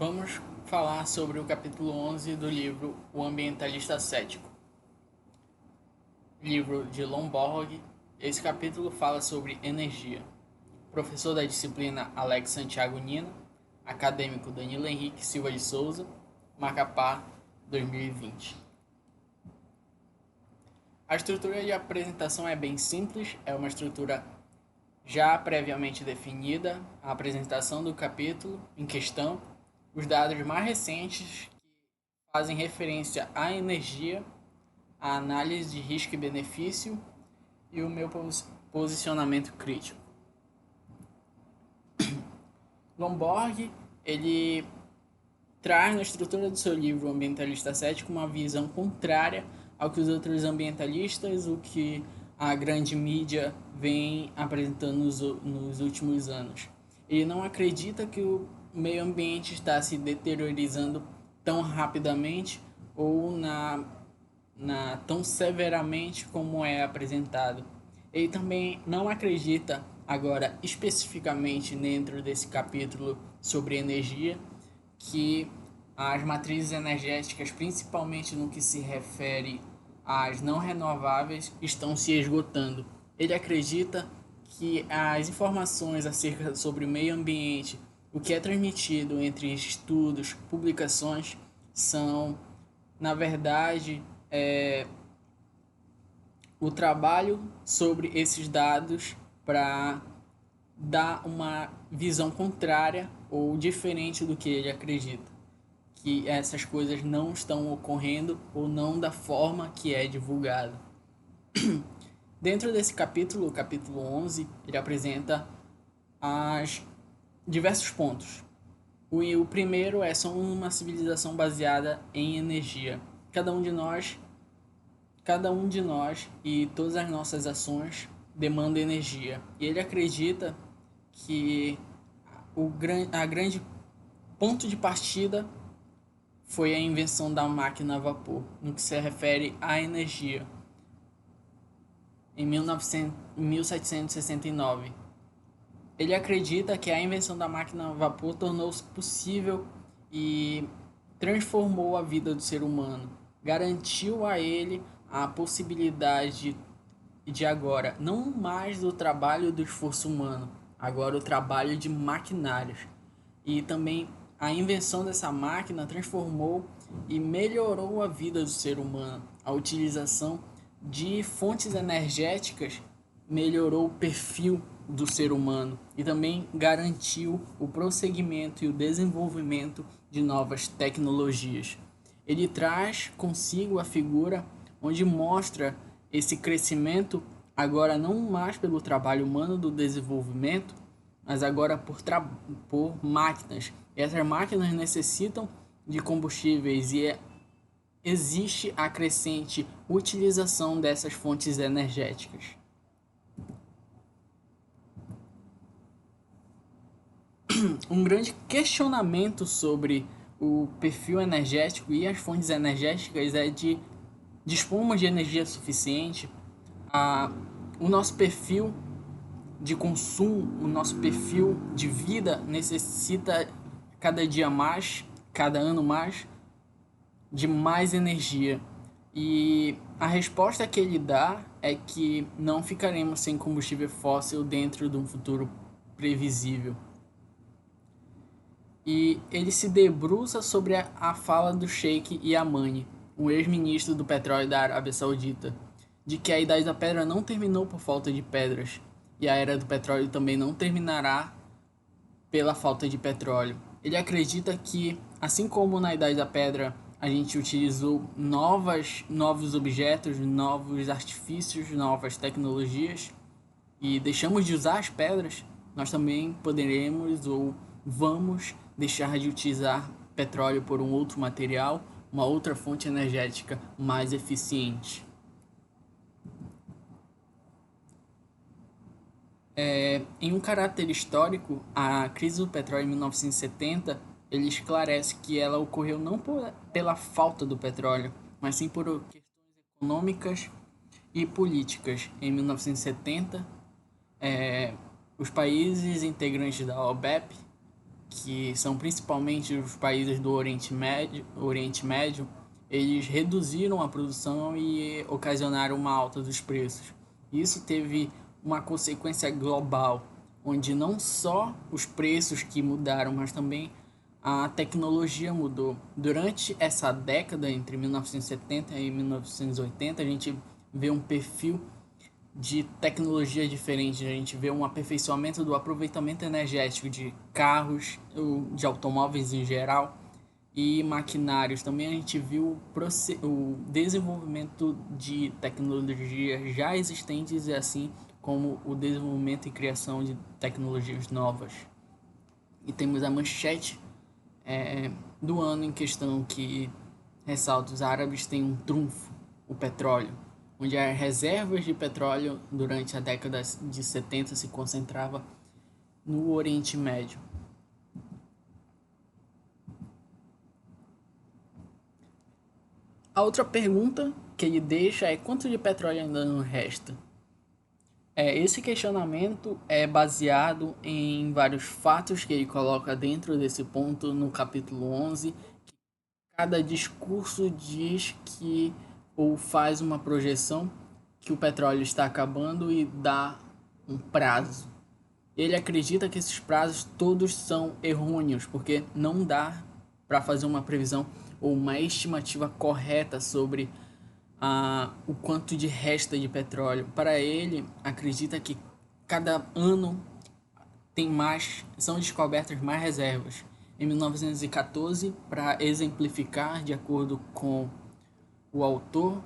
Vamos falar sobre o capítulo 11 do livro O Ambientalista Cético, livro de Lomborg. Esse capítulo fala sobre energia. Professor da disciplina Alex Santiago Nina, acadêmico Danilo Henrique Silva de Souza, Macapá, 2020. A estrutura de apresentação é bem simples, é uma estrutura já previamente definida, a apresentação do capítulo em questão, os dados mais recentes que fazem referência à energia, a análise de risco e benefício e o meu posicionamento crítico. Lomborg, ele traz na estrutura do seu livro O Ambientalista Cético uma visão contrária ao que os outros ambientalistas, o que a grande mídia vem apresentando nos últimos anos. Ele não acredita que o meio ambiente está se deteriorizando tão rapidamente ou tão severamente como é apresentado. Ele também não acredita, agora especificamente dentro desse capítulo sobre energia, que as matrizes energéticas, principalmente no que se refere às não renováveis, estão se esgotando. Ele acredita que as informações acerca sobre o meio ambiente, o que é transmitido entre estudos, publicações, são, na verdade, o trabalho sobre esses dados para dar uma visão contrária ou diferente do que ele acredita, que essas coisas não estão ocorrendo ou não da forma que é divulgado. Dentro desse capítulo, o capítulo 11, ele apresenta as diversos pontos. O primeiro é só uma civilização baseada em energia. Cada um de nós e todas as nossas ações demandam energia. E ele acredita que a grande ponto de partida foi a invenção da máquina a vapor, no que se refere à energia, em 1769. Ele acredita que a invenção da máquina a vapor tornou-se possível e transformou a vida do ser humano, garantiu a ele a possibilidade de agora, não mais do trabalho do esforço humano, agora o trabalho de maquinários. E também a invenção dessa máquina transformou e melhorou a vida do ser humano. A utilização de fontes energéticas melhorou o perfil do ser humano e também garantiu o prosseguimento e o desenvolvimento de novas tecnologias. Ele traz consigo a figura onde mostra esse crescimento agora não mais pelo trabalho humano do desenvolvimento, mas agora por máquinas. E essas máquinas necessitam de combustíveis e existe a crescente utilização dessas fontes energéticas. Um grande questionamento sobre o perfil energético e as fontes energéticas é de dispomos de energia suficiente. O nosso perfil de consumo, o nosso perfil de vida necessita cada dia mais, cada ano mais, de mais energia. E a resposta que ele dá é que não ficaremos sem combustível fóssil dentro de um futuro previsível. E ele se debruça sobre a fala do Sheikh Yamani, o ex-ministro do petróleo da Arábia Saudita, de que a Idade da Pedra não terminou por falta de pedras, e a Era do Petróleo também não terminará pela falta de petróleo. Ele acredita que, assim como na Idade da Pedra a gente utilizou novos objetos, novos artifícios, novas tecnologias, e deixamos de usar as pedras, nós também poderemos ou vamos deixar de utilizar petróleo por um outro material, uma outra fonte energética mais eficiente. Em um caráter histórico, a crise do petróleo em 1970, ele esclarece que ela ocorreu não pela falta do petróleo, mas sim por questões econômicas e políticas. Em 1970, os países integrantes da OPEP que são principalmente os países do Oriente Médio, eles reduziram a produção e ocasionaram uma alta dos preços. Isso teve uma consequência global, onde não só os preços que mudaram, mas também a tecnologia mudou. Durante essa década, entre 1970 e 1980, a gente vê um perfil de tecnologia diferente. A gente vê um aperfeiçoamento do aproveitamento energético de carros, de automóveis em geral e maquinários. Também a gente viu o desenvolvimento de tecnologias já existentes e assim como o desenvolvimento e criação de tecnologias novas. E temos a manchete do ano em questão que ressalta: os árabes têm um trunfo, o petróleo, onde as reservas de petróleo durante a década de 70 se concentrava no Oriente Médio. A outra pergunta que ele deixa é: quanto de petróleo ainda não resta? Esse questionamento é baseado em vários fatos que ele coloca dentro desse ponto no capítulo 11. Cada discurso diz que ou faz uma projeção que o petróleo está acabando e dá um prazo. Ele acredita que esses prazos todos são errôneos, porque não dá para fazer uma previsão ou uma estimativa correta sobre o quanto de resta de petróleo. Para ele, acredita que cada ano são descobertas mais reservas. Em 1914, para exemplificar, de acordo com o autor,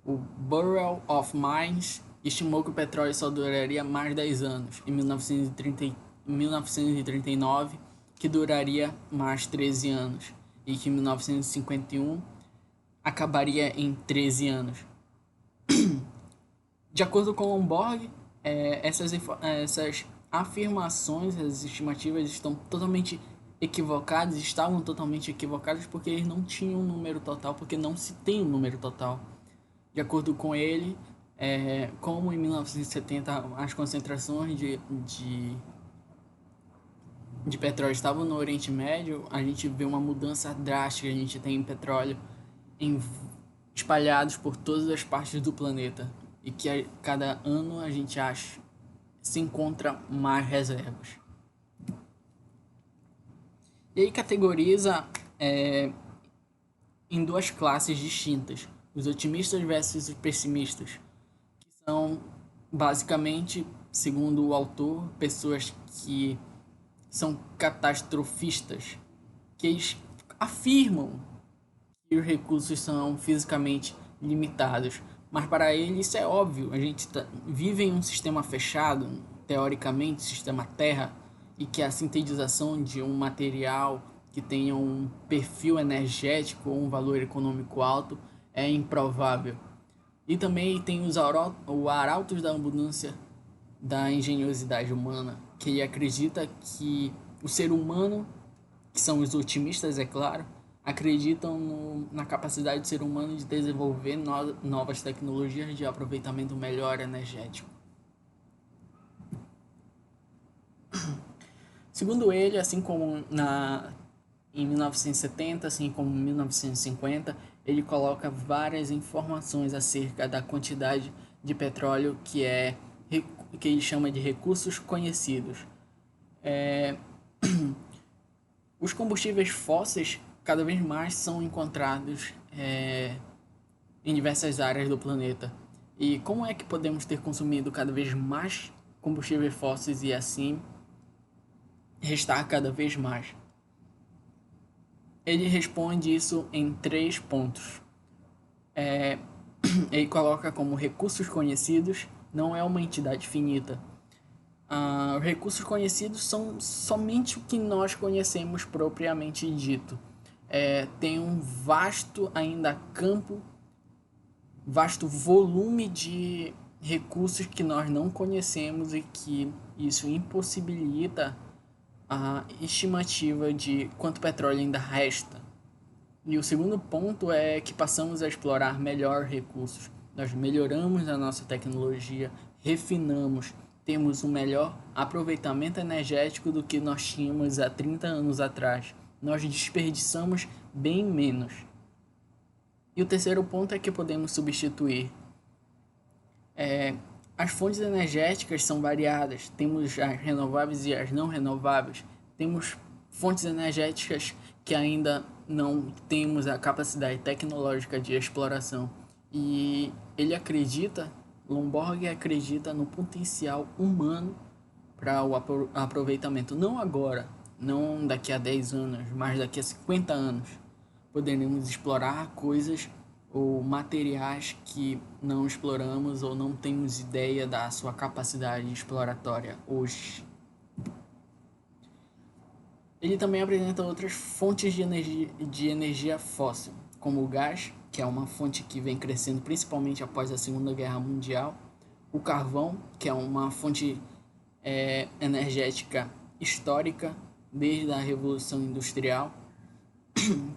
o Bureau of Mines estimou que o petróleo só duraria mais 10 anos. Em 1939, que duraria mais 13 anos. E que em 1951 acabaria em 13 anos. De acordo com Lomborg, essas afirmações, as estimativas estavam totalmente equivocadas porque eles não tinham um número total, porque não se tem um número total. De acordo com ele, como em 1970 as concentrações de petróleo estavam no Oriente Médio, a gente vê uma mudança drástica. A gente tem petróleo espalhados por todas as partes do planeta e que a cada ano a gente se encontra mais reservas. E aí categoriza em duas classes distintas: os otimistas versus os pessimistas, que são basicamente, segundo o autor, pessoas que são catastrofistas, que eles afirmam que os recursos são fisicamente limitados. Mas para ele isso é óbvio. A gente vive em um sistema fechado, teoricamente, sistema Terra, e que a sintetização de um material que tenha um perfil energético ou um valor econômico alto é improvável. E também tem os arautos da abundância da engenhosidade humana, que ele acredita que o ser humano, que são os otimistas, é claro, acreditam na capacidade do ser humano de desenvolver novas tecnologias de aproveitamento melhor energético. Segundo ele, assim como em 1970, assim como em 1950, ele coloca várias informações acerca da quantidade de petróleo que ele chama de recursos conhecidos. Os combustíveis fósseis cada vez mais são encontrados em diversas áreas do planeta. E como é que podemos ter consumido cada vez mais combustíveis fósseis e assim restar cada vez mais? Ele responde isso em 3 pontos. Ele coloca como recursos conhecidos não é uma entidade finita. Os recursos conhecidos são somente o que nós conhecemos propriamente dito. Tem um vasto ainda campo, vasto volume de recursos que nós não conhecemos e que isso impossibilita a estimativa de quanto petróleo ainda resta. E o segundo ponto é que passamos a explorar melhor recursos. Nós melhoramos a nossa tecnologia, refinamos, temos um melhor aproveitamento energético do que nós tínhamos há 30 anos atrás. Nós desperdiçamos bem menos. E o terceiro ponto é que podemos substituir. As fontes energéticas são variadas. Temos as renováveis e as não renováveis. Temos fontes energéticas que ainda não temos a capacidade tecnológica de exploração. E Lomborg acredita no potencial humano para o aproveitamento. Não agora, não daqui a 10 anos, mas daqui a 50 anos. Poderemos explorar coisas ou materiais que não exploramos ou não temos ideia da sua capacidade exploratória hoje. Ele também apresenta outras fontes de energia fóssil, como o gás, que é uma fonte que vem crescendo principalmente após a Segunda Guerra Mundial, o carvão, que é uma fonte energética histórica desde a Revolução Industrial,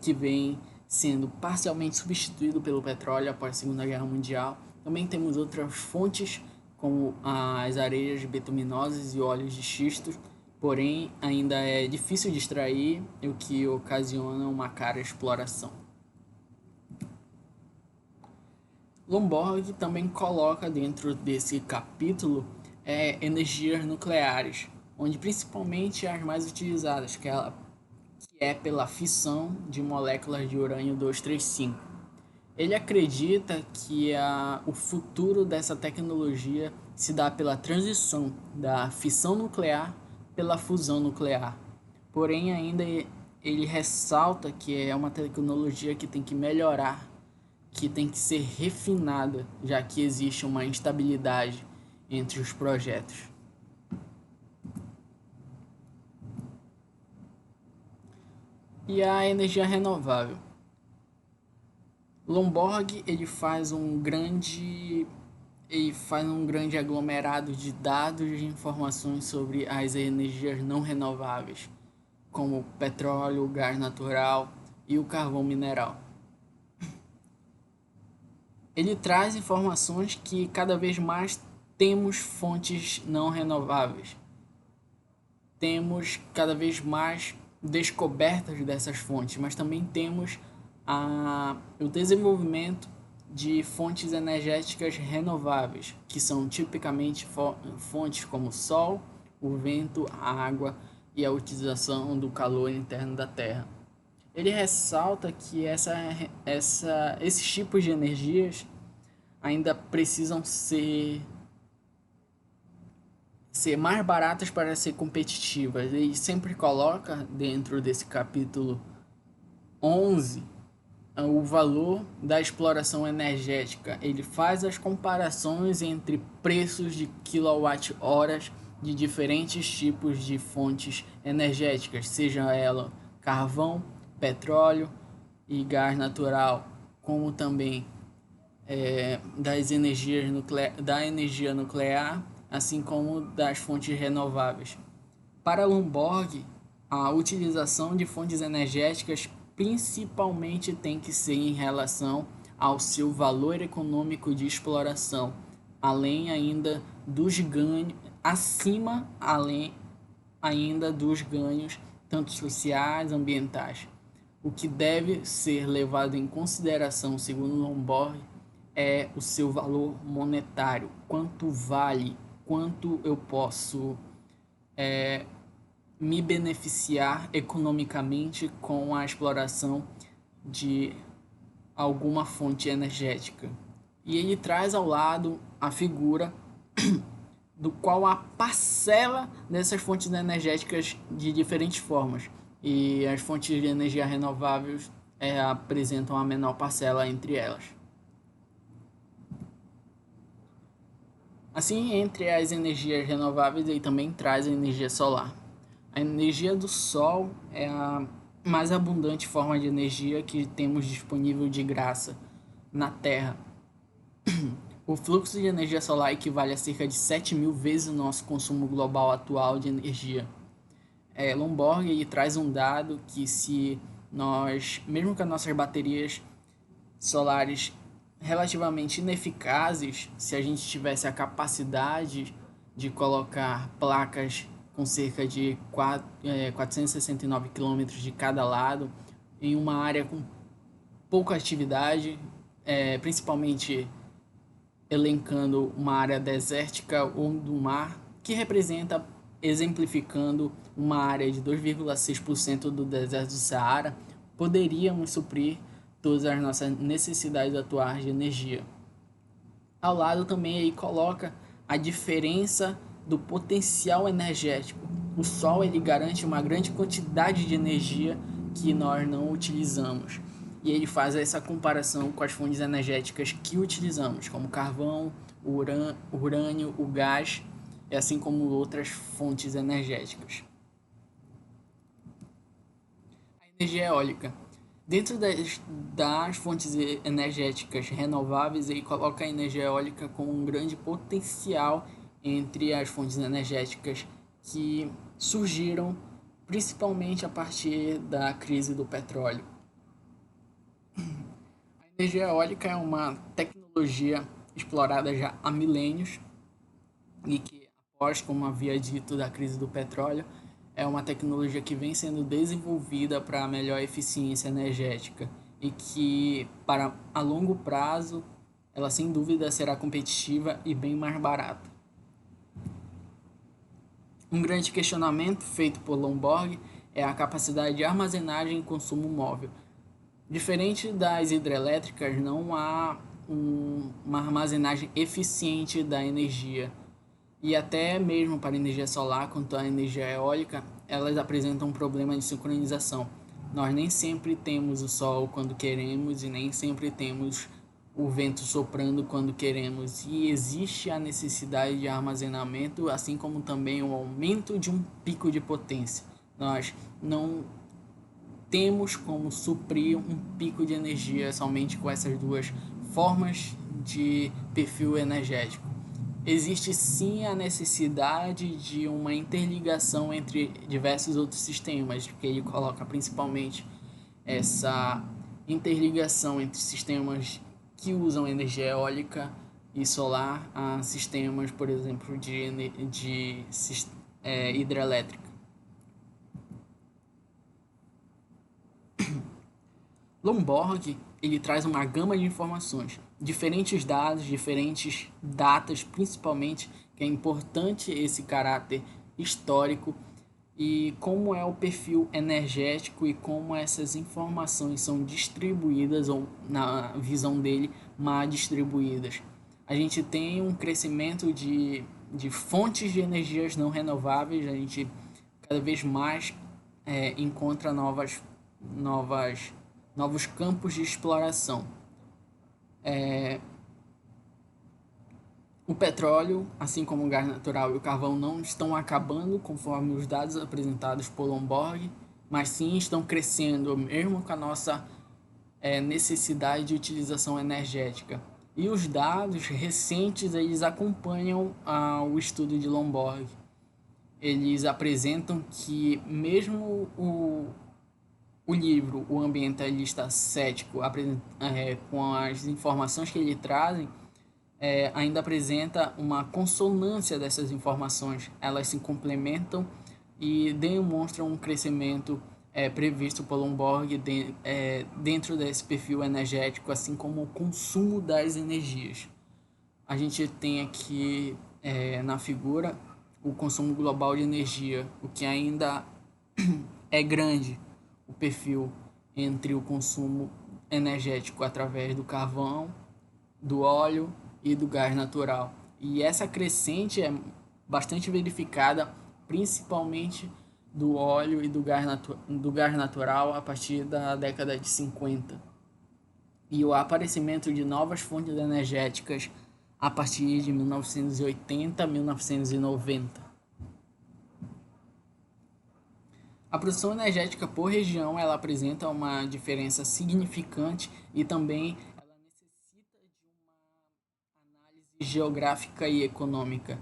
que vem sendo parcialmente substituído pelo petróleo após a Segunda Guerra Mundial. Também temos outras fontes, como as areias bituminosas e óleos de xisto, porém ainda é difícil de extrair, o que ocasiona uma cara exploração. Lomborg também coloca dentro desse capítulo energias nucleares, onde principalmente as mais utilizadas, que é pela fissão de moléculas de urânio 235. Ele acredita que o futuro dessa tecnologia se dá pela transição da fissão nuclear pela fusão nuclear. Porém, ainda ele ressalta que é uma tecnologia que tem que melhorar, que tem que ser refinada, já que existe uma instabilidade entre os projetos. E a energia renovável. Lomborg ele faz um grande aglomerado de dados e informações sobre as energias não renováveis, como o petróleo, o gás natural e o carvão mineral. Ele traz informações que cada vez mais temos fontes não renováveis. Temos cada vez mais descobertas dessas fontes, mas também temos o desenvolvimento de fontes energéticas renováveis, que são tipicamente fontes como o sol, o vento, a água e a utilização do calor interno da Terra. Ele ressalta que esses tipos de energias ainda precisam ser mais baratas para ser competitivas. Ele sempre coloca dentro desse capítulo 11 o valor da exploração energética. Ele faz as comparações entre preços de quilowatt-horas de diferentes tipos de fontes energéticas, seja ela carvão, petróleo e gás natural, como também da energia nuclear, assim como das fontes renováveis. Para Lomborg, a utilização de fontes energéticas principalmente tem que ser em relação ao seu valor econômico de exploração, além ainda dos ganhos, além ainda dos ganhos tanto sociais, ambientais. O que deve ser levado em consideração, segundo Lomborg, é o seu valor monetário, quanto vale, quanto eu posso me beneficiar economicamente com a exploração de alguma fonte energética. E ele traz ao lado a figura do qual a parcela dessas fontes energéticas de diferentes formas. E as fontes de energia renováveis apresentam a menor parcela entre elas. Assim, entre as energias renováveis, ele também traz a energia solar. A energia do Sol é a mais abundante forma de energia que temos disponível de graça na Terra. O fluxo de energia solar equivale a cerca de 7.000 vezes o nosso consumo global atual de energia. Lomborg ele traz um dado que mesmo com as nossas baterias solares relativamente ineficazes, se a gente tivesse a capacidade de colocar placas com cerca de 469 quilômetros de cada lado em uma área com pouca atividade, principalmente elencando uma área desértica ou do mar, que representa, exemplificando, uma área de 2,6% do deserto do Saara, poderíamos suprir todas as nossas necessidades atuais de energia. Ao lado também aí coloca a diferença do potencial energético. O Sol ele garante uma grande quantidade de energia que nós não utilizamos. E ele faz essa comparação com as fontes energéticas que utilizamos, como carvão, o urânio, o gás, e assim como outras fontes energéticas. A energia eólica. Dentro das fontes energéticas renováveis, ele coloca a energia eólica como um grande potencial entre as fontes energéticas que surgiram principalmente a partir da crise do petróleo. A energia eólica é uma tecnologia explorada já há milênios e que, após, como havia dito, da crise do petróleo, é uma tecnologia que vem sendo desenvolvida para melhor eficiência energética e que, para a longo prazo, ela sem dúvida será competitiva e bem mais barata. Um grande questionamento feito por Lomborg é a capacidade de armazenagem e consumo móvel. Diferente das hidrelétricas, não há uma armazenagem eficiente da energia. E até mesmo para a energia solar quanto a energia eólica, elas apresentam um problema de sincronização. Nós nem sempre temos o sol quando queremos e nem sempre temos o vento soprando quando queremos. E existe a necessidade de armazenamento, assim como também o aumento de um pico de potência. Nós não temos como suprir um pico de energia somente com essas duas formas de perfil energético. Existe sim a necessidade de uma interligação entre diversos outros sistemas, que ele coloca principalmente essa interligação entre sistemas que usam energia eólica e solar a sistemas, por exemplo, de hidrelétrica. Lomborg ele traz uma gama de informações, diferentes dados, diferentes datas, principalmente, que é importante esse caráter histórico e como é o perfil energético e como essas informações são distribuídas ou, na visão dele, mal distribuídas. A gente tem um crescimento de fontes de energias não renováveis, a gente cada vez mais encontra novos campos de exploração. O petróleo, assim como o gás natural e o carvão, não estão acabando conforme os dados apresentados por Lomborg, mas sim estão crescendo, mesmo com a nossa necessidade de utilização energética. E os dados recentes eles acompanham o estudo de Lomborg. Eles apresentam que mesmo o livro O Ambientalista Cético, com as informações que ele traz, ainda apresenta uma consonância dessas informações. Elas se complementam e demonstram um crescimento previsto por Lomborg dentro desse perfil energético, assim como o consumo das energias. A gente tem aqui na figura o consumo global de energia, o que ainda é grande, o perfil entre o consumo energético através do carvão, do óleo e do gás natural. E essa crescente é bastante verificada, principalmente do óleo e do gás natural a partir da década de 50. E o aparecimento de novas fontes energéticas a partir de 1980 a 1990. A produção energética por região ela apresenta uma diferença significante e também ela necessita de uma análise geográfica e econômica.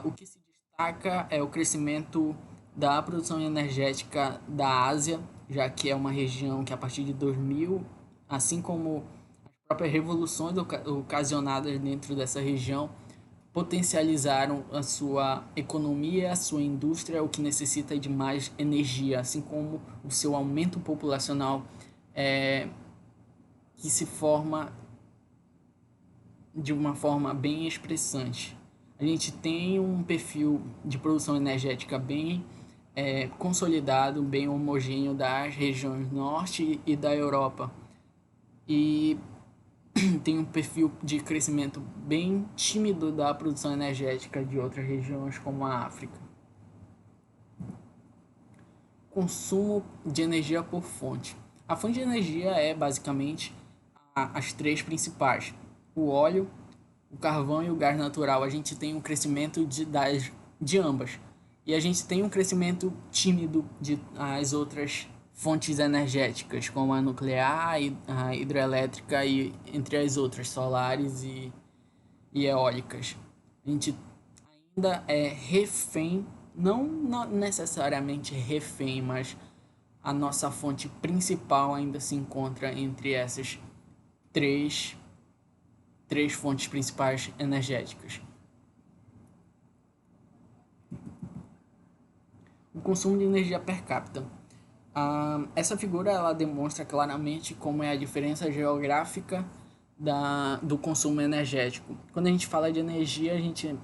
O que se destaca é o crescimento da produção energética da Ásia, já que é uma região que a partir de 2000, assim como as próprias revoluções ocasionadas dentro dessa região, potencializaram a sua economia, a sua indústria, o que necessita de mais energia, assim como o seu aumento populacional que se forma de uma forma bem expressante. A gente tem um perfil de produção energética bem consolidado, bem homogêneo das regiões norte e da Europa. E tem um perfil de crescimento bem tímido da produção energética de outras regiões, como a África. Consumo de energia por fonte. A fonte de energia é basicamente as três principais: o óleo, o carvão e o gás natural. A gente tem um crescimento de ambas. E a gente tem um crescimento tímido de as outras fontes energéticas, como a nuclear, a hidrelétrica e entre as outras, solares e eólicas. A gente ainda é refém, não necessariamente refém, mas a nossa fonte principal ainda se encontra entre essas três, três fontes principais energéticas. O consumo de energia per capita. Essa figura ela demonstra claramente como é a diferença geográfica do consumo energético. Quando a gente fala de energia, a gente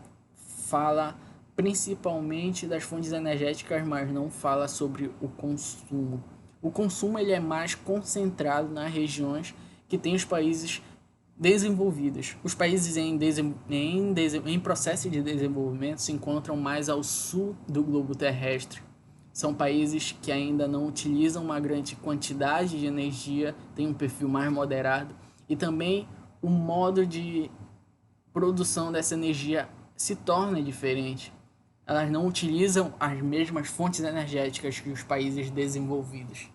fala principalmente das fontes energéticas, mas não fala sobre o consumo. O consumo ele é mais concentrado nas regiões que têm os países desenvolvidos. Os países em processo de desenvolvimento se encontram mais ao sul do globo terrestre. São países que ainda não utilizam uma grande quantidade de energia, têm um perfil mais moderado e também o modo de produção dessa energia se torna diferente. Elas não utilizam as mesmas fontes energéticas que os países desenvolvidos.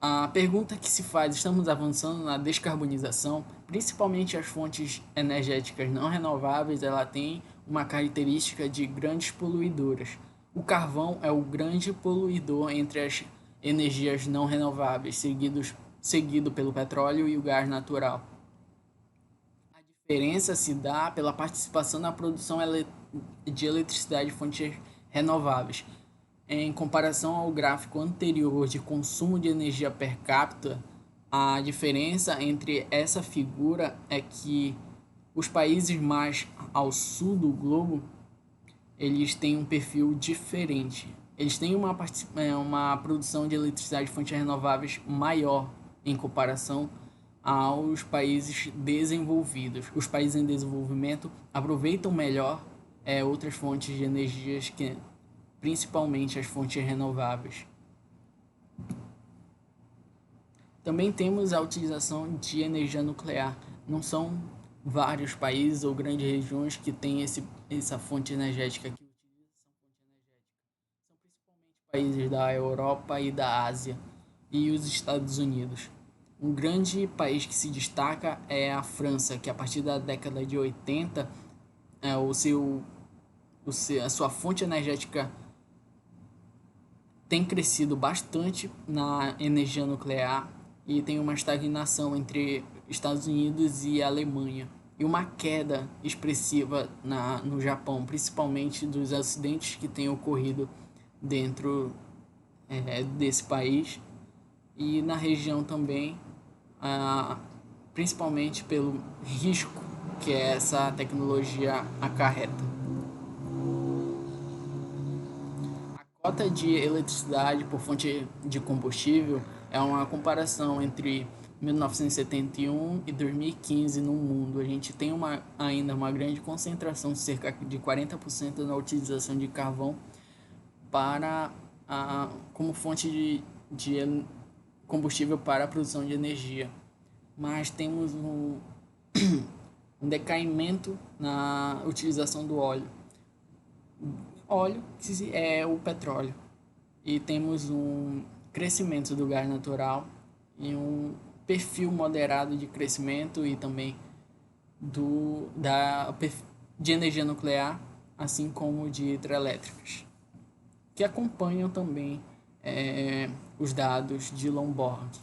A pergunta que se faz: estamos avançando na descarbonização? Principalmente as fontes energéticas não renováveis, ela tem uma característica de grandes poluidoras. O carvão é o grande poluidor entre as energias não renováveis, seguido pelo petróleo e o gás natural. A diferença se dá pela participação na produção de eletricidade de fontes renováveis. Em comparação ao gráfico anterior de consumo de energia per capita, a diferença entre essa figura é que os países mais ao sul do globo, eles têm um perfil diferente. Eles têm uma produção de eletricidade de fontes renováveis maior em comparação aos países desenvolvidos. Os países em desenvolvimento aproveitam melhor outras fontes de energias que principalmente as fontes renováveis. Também temos a utilização de energia nuclear. Não são vários países ou grandes regiões que têm essa fonte energética que utilizam essa fonte energética. São principalmente países da Europa e da Ásia e os Estados Unidos. Um grande país que se destaca é a França, que a partir da década de 80, a sua fonte energética tem crescido bastante na energia nuclear e tem uma estagnação entre Estados Unidos e Alemanha e uma queda expressiva no Japão, principalmente dos acidentes que têm ocorrido dentro desse país e na região também, principalmente pelo risco que essa tecnologia acarreta. Cota de eletricidade por fonte de combustível é uma comparação entre 1971 e 2015 no mundo. A gente tem ainda uma grande concentração, cerca de 40% na utilização de carvão como fonte de combustível para a produção de energia. Mas temos um decaimento na utilização do óleo, que é o petróleo, e temos um crescimento do gás natural e um perfil moderado de crescimento e também de energia nuclear, assim como de hidrelétricas, que acompanham também os dados de Lomborg.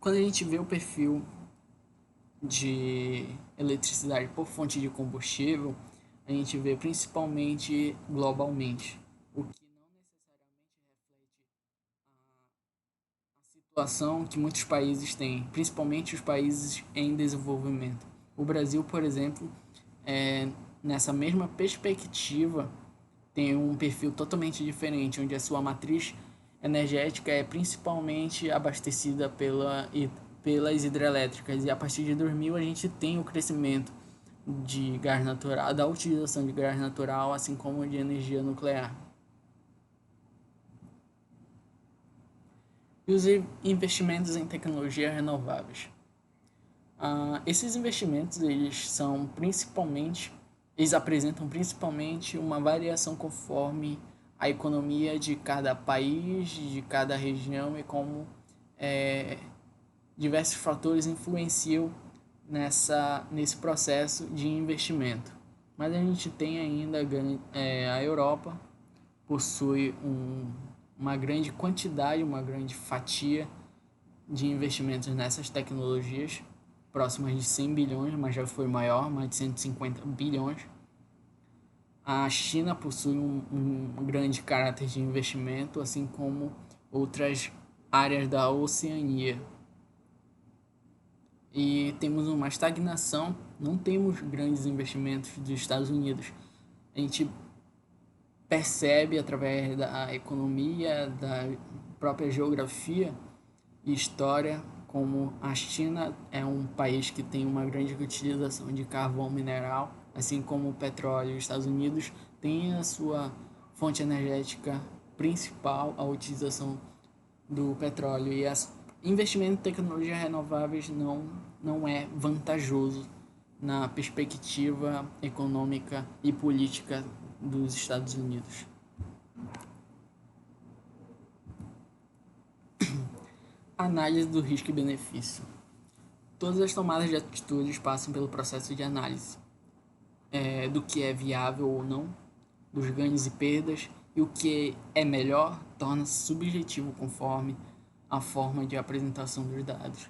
quando a gente vê o perfil de eletricidade por fonte de combustível, a gente vê principalmente globalmente, o que não necessariamente reflete a situação que muitos países têm, principalmente os países em desenvolvimento. O Brasil, por exemplo, nessa mesma perspectiva, tem um perfil totalmente diferente, onde a sua matriz energética é principalmente abastecida pelas hidrelétricas. E a partir de 2000 a gente tem o crescimento de gás natural, da utilização de gás natural, assim como de energia nuclear. E os investimentos em tecnologias renováveis. Esses investimentos eles apresentam principalmente uma variação conforme a economia de cada país, de cada região e como diversos fatores influenciam nesse processo de investimento. Mas a gente tem ainda a Europa possui uma grande quantidade, uma grande fatia de investimentos nessas tecnologias, próximas de 100 bilhões, mas já foi maior, mais de 150 bilhões. A China possui um grande caráter de investimento, assim como outras áreas da Oceania. E temos uma estagnação, não temos grandes investimentos dos Estados Unidos. A gente percebe através da economia, da própria geografia e história, como a China é um país que tem uma grande utilização de carvão mineral, assim como o petróleo. Os Estados Unidos tem a sua fonte energética principal, a utilização do petróleo, e investimento em tecnologias renováveis não é vantajoso na perspectiva econômica e política dos Estados Unidos. Análise do risco e benefício. Todas as tomadas de atitudes passam pelo processo de análise do que é viável ou não, dos ganhos e perdas, e o que é melhor torna-se subjetivo conforme a forma de apresentação dos dados.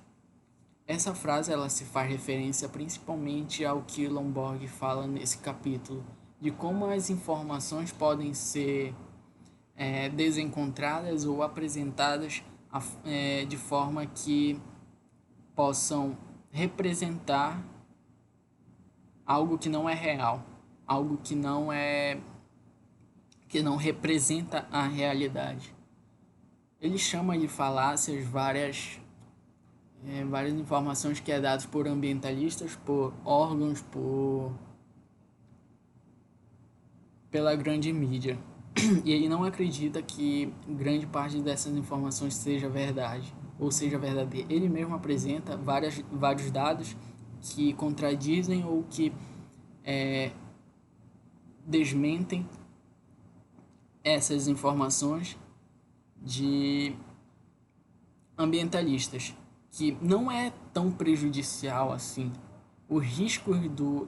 Essa frase ela se faz referência principalmente ao que Lomborg fala nesse capítulo, de como as informações podem ser desencontradas ou apresentadas de forma que possam representar algo que não é real, algo que não representa a realidade. Ele chama de falácias várias informações que é dadas por ambientalistas, por órgãos, pela grande mídia. E ele não acredita que grande parte dessas informações seja verdade, ou seja verdadeira. Ele mesmo apresenta vários dados que contradizem ou que desmentem essas informações de ambientalistas, que não é tão prejudicial assim. Os riscos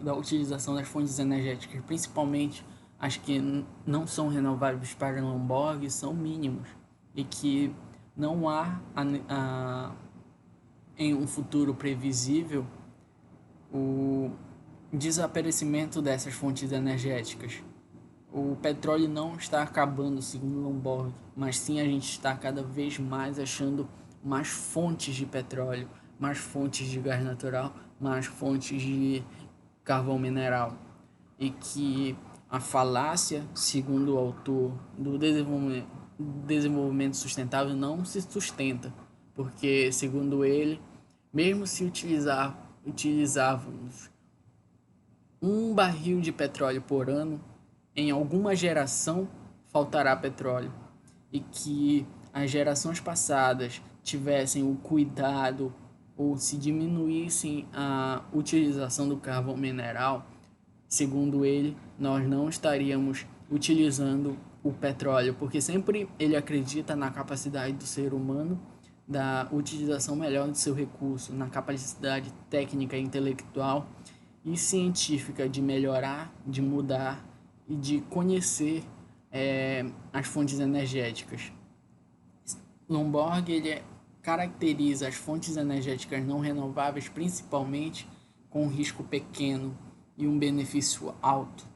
da utilização das fontes energéticas, principalmente as que não são renováveis para Lomborg, são mínimos, e que não há em um futuro previsível o desaparecimento dessas fontes energéticas. O petróleo não está acabando, segundo Lomborg, mas sim a gente está cada vez mais achando mais fontes de petróleo, mais fontes de gás natural, mais fontes de carvão mineral. E que a falácia, segundo o autor do desenvolvimento sustentável, não se sustenta, porque, segundo ele, mesmo se utilizávamos um barril de petróleo por ano, em alguma geração faltará petróleo, e que as gerações passadas tivessem o cuidado ou se diminuíssem a utilização do carvão mineral, segundo ele, nós não estaríamos utilizando o petróleo, porque sempre ele acredita na capacidade do ser humano da utilização melhor do seu recurso, na capacidade técnica, intelectual e científica de melhorar, de mudar e de conhecer as fontes energéticas. Lomborg ele caracteriza as fontes energéticas não renováveis principalmente com um risco pequeno e um benefício alto.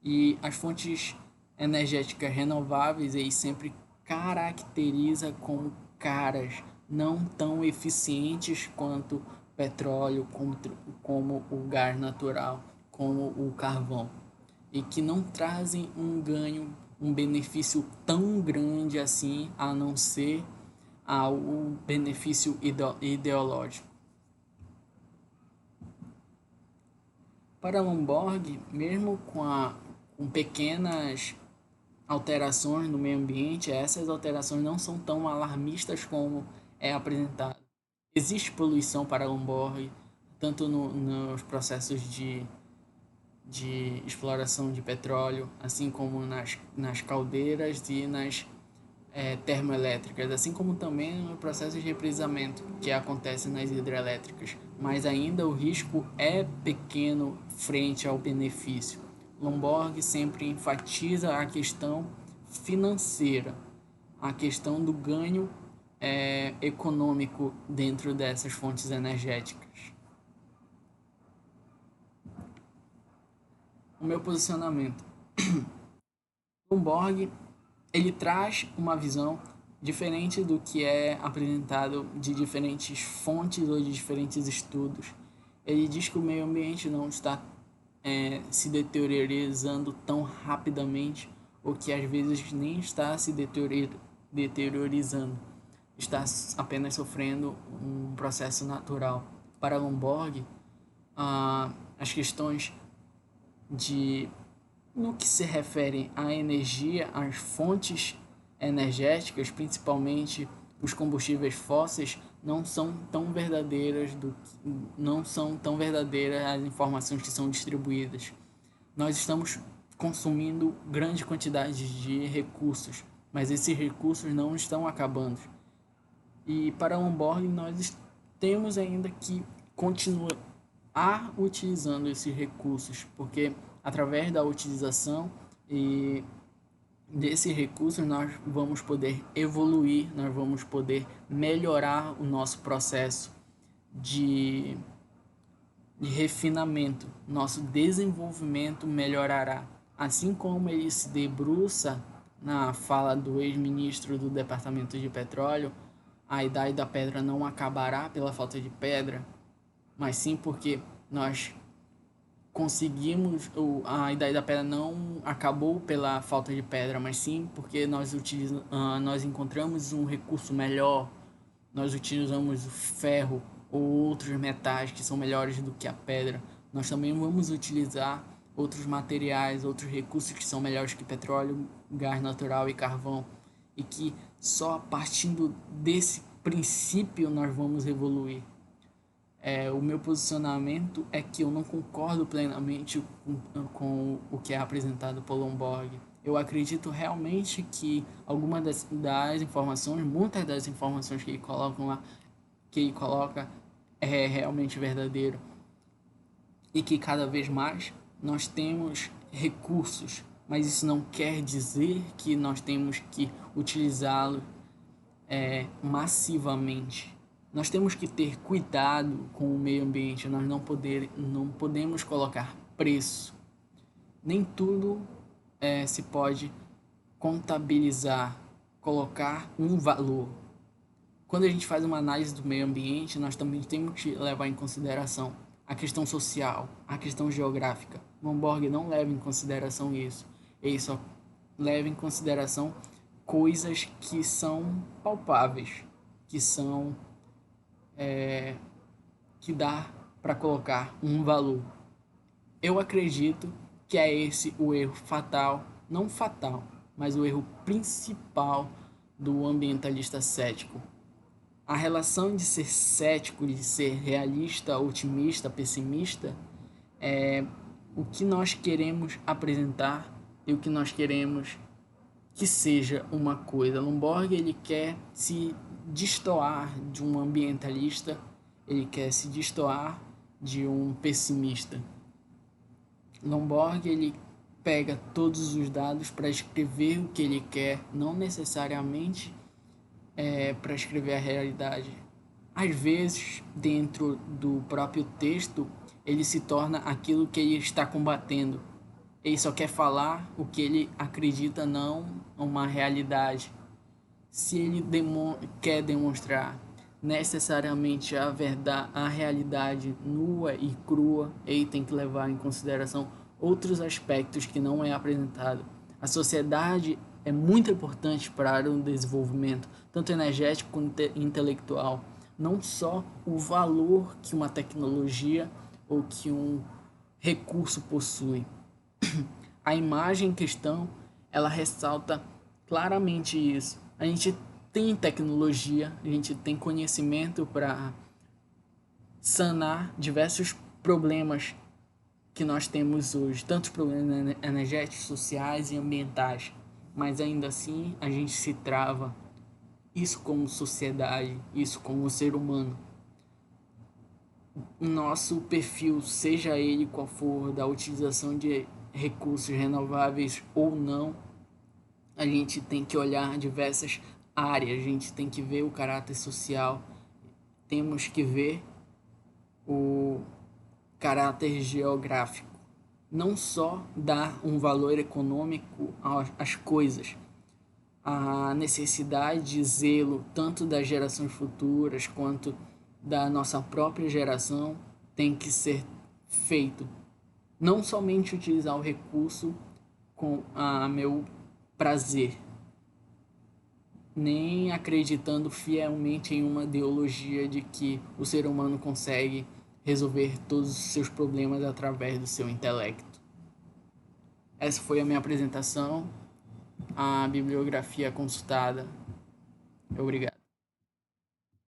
E as fontes energéticas renováveis ele sempre caracteriza como caras, não tão eficientes quanto petróleo, como o gás natural, como o carvão, e que não trazem um ganho, um benefício tão grande assim, a não ser o benefício ideológico. Para Lomborg, mesmo com pequenas alterações no meio ambiente, essas alterações não são tão alarmistas como é apresentado. Existe poluição para Lomborg, tanto nos processos de exploração de petróleo, assim como nas caldeiras e nas termoelétricas, assim como também no processo de represamento que acontece nas hidrelétricas, mas ainda o risco é pequeno frente ao benefício. Lomborg sempre enfatiza a questão financeira, a questão do ganho econômico dentro dessas fontes energéticas. O meu posicionamento. Lomborg ele traz uma visão diferente do que é apresentado de diferentes fontes ou de diferentes estudos. Ele diz que o meio ambiente não está se deteriorando tão rapidamente, ou que às vezes nem está se deteriorizando, está apenas sofrendo um processo natural. Para Lomborg, as questões no que se refere à energia, às fontes energéticas, principalmente os combustíveis fósseis, não são tão verdadeiras as informações que são distribuídas. Nós estamos consumindo grande quantidade de recursos, mas esses recursos não estão acabando. E para Lomborg nós temos ainda que continuar utilizando esses recursos, porque através da utilização e desses recursos nós vamos poder evoluir, nós vamos poder melhorar o nosso processo de refinamento, nosso desenvolvimento melhorará. Assim como ele se debruça na fala do ex-ministro do Departamento de Petróleo, a idade da pedra não acabará pela falta de pedra, mas sim porque nós conseguimos, a idade da pedra não acabou pela falta de pedra, mas sim porque nós encontramos um recurso melhor, nós utilizamos o ferro ou outros metais que são melhores do que a pedra. Nós também vamos utilizar outros materiais, outros recursos que são melhores que petróleo, gás natural e carvão, e que só partindo desse princípio nós vamos evoluir. O meu posicionamento é que eu não concordo plenamente com o que é apresentado por Lomborg. Eu acredito realmente que algumas das informações, muitas das informações que ele coloca é realmente verdadeiro, e que cada vez mais nós temos recursos, mas isso não quer dizer que nós temos que utilizá-los massivamente. Nós temos que ter cuidado com o meio ambiente, nós não podemos colocar preço. Nem tudo se pode contabilizar, colocar um valor. Quando a gente faz uma análise do meio ambiente, nós também temos que levar em consideração a questão social, a questão geográfica. Lomborg não leva em consideração isso. Ele só leva em consideração coisas que são palpáveis, que são que dá para colocar um valor. Eu acredito que é esse o erro fatal, não fatal, mas o erro principal do ambientalista cético. A relação de ser cético, de ser realista, otimista, pessimista, é o que nós queremos apresentar e o que nós queremos que seja uma coisa. Lomborg ele quer se destoar de um ambientalista, ele quer se destoar de um pessimista. Lomborg ele pega todos os dados para escrever o que ele quer, não necessariamente para escrever a realidade. Às vezes, dentro do próprio texto, ele se torna aquilo que ele está combatendo. Ele só quer falar o que ele acredita, não uma realidade. Se ele quer demonstrar necessariamente a verdade, a realidade nua e crua, ele tem que levar em consideração outros aspectos que não é apresentado. A sociedade é muito importante para o desenvolvimento, tanto energético quanto intelectual. Não só o valor que uma tecnologia ou que um recurso possui. A imagem em questão, ela ressalta claramente isso. A gente tem tecnologia, a gente tem conhecimento para sanar diversos problemas que nós temos hoje, tanto problemas energéticos, sociais e ambientais, mas ainda assim a gente se trava. Isso como sociedade, isso como ser humano. Nosso perfil, seja ele qual for, da utilização de recursos renováveis ou não, a gente tem que olhar diversas áreas, a gente tem que ver o caráter social, temos que ver o caráter geográfico, não só dar um valor econômico às coisas, a necessidade de zelo tanto das gerações futuras quanto da nossa própria geração tem que ser feito. Não somente utilizar o recurso com a meu prazer, nem acreditando fielmente em uma ideologia de que o ser humano consegue resolver todos os seus problemas através do seu intelecto. Essa foi a minha apresentação, a bibliografia consultada. Obrigado.